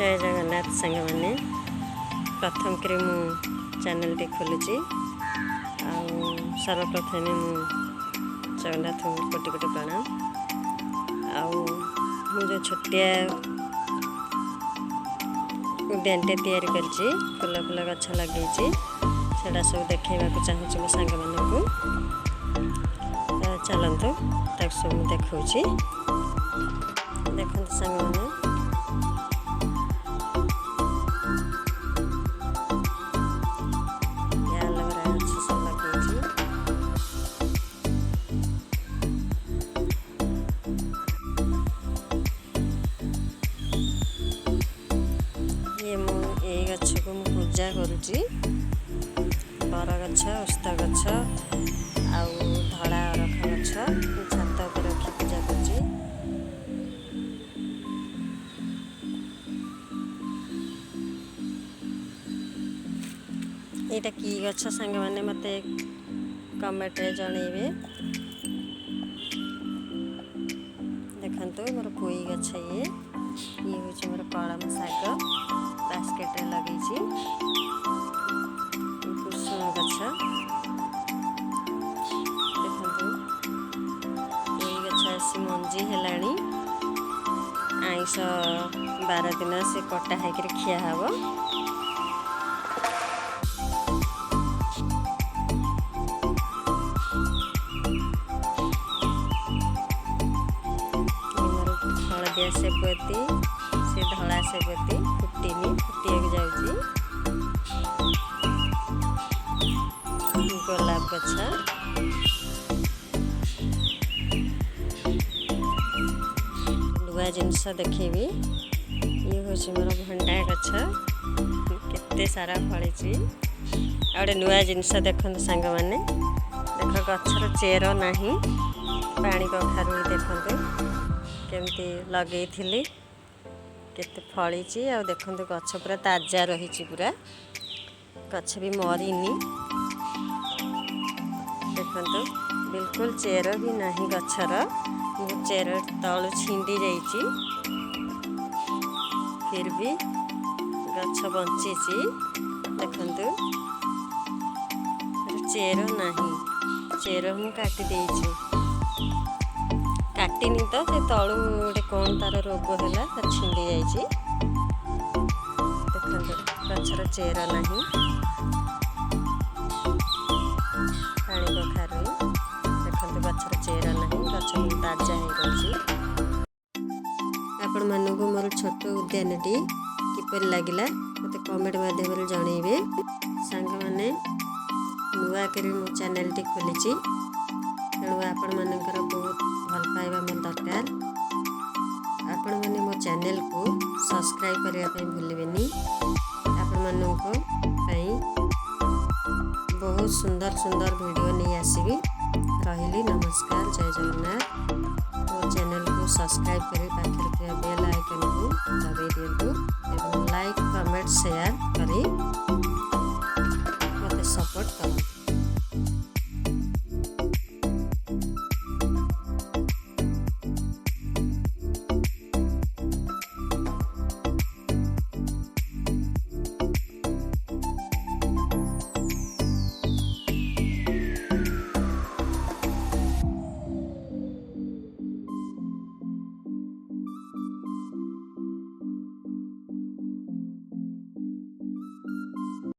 जय जगन्नाथ सांग मैंने प्रथम कर चैनल टी खोलुची सर्वप्रथम जगन्नाथ कोटि कोटि प्रणाम। जो छोटिया उद्यान टे तैयारी करची फूल फूल गछ लगे सेटा सब देखा चाहूँगी मो सांग मानू चलतु ताक सब देखा देखते सांग मैंने गछ को मु पूजा करुची बर गछ ओस्ता गछ आउ धड़ा अरख गछ छात पर रखी पूजा करुची। एटा की गछ सांग माने मते कमेंट रे जणेबे। देखंतु मोर पोई गछ ये होची मोर कलम शाग बास्केट रे लगे कुसुम गछ देखु ये गछ आसी मंजी हेलाणी आईस 12 दिन से कटा होकर खिया हब। हलदिया सेबती से धला सेबती फुटीनी फुटिया जाऊँगी। गोलाप गछ नुआ जिनस देखेबी ये हूँ मोर भंडा गछ केते सारा फली आउे नुआ जिनस देखते सांग मैंने देख गछर चेर नहीं पानी कखारू देखते केमती लगे केते फली आ देखते गछ पूरा ताजा रही पूरा गछ भी मरीनी देखते बिल्कुल चेर भी नहीं गछर चेर तलु छिंडी जाइए फिर भी गछ बंची देखते चेर नहीं चेर मु काटी देइछि काटिनी तो से तलु गोटे कौन तार रोग है छिंडी जाइए देखते गछर चेर नहीं पानी कखारू देखते गछर चेर नहीं गछ ताजा हो आपण मानक मोर छोट उद्यानटी किपर लगिला मते कमेंट माध्यम जनइबे। सांग माने नुआ करी मो चैनल टी खोली तेणु आपण मानकर बहुत भल पाइबा मोर दरकार। आपण माने मो चैनल को सब्सक्राइब करने भूलें। आपण मानक बहुत सुंदर सुंदर वीडियो नहीं आसबि रही। नमस्कार जय जगन्नाथ। मो चैनल को सब्सक्राइब कर पाखे बेल आइकन को दबाई दिंतु लाइक कमेंट शेयर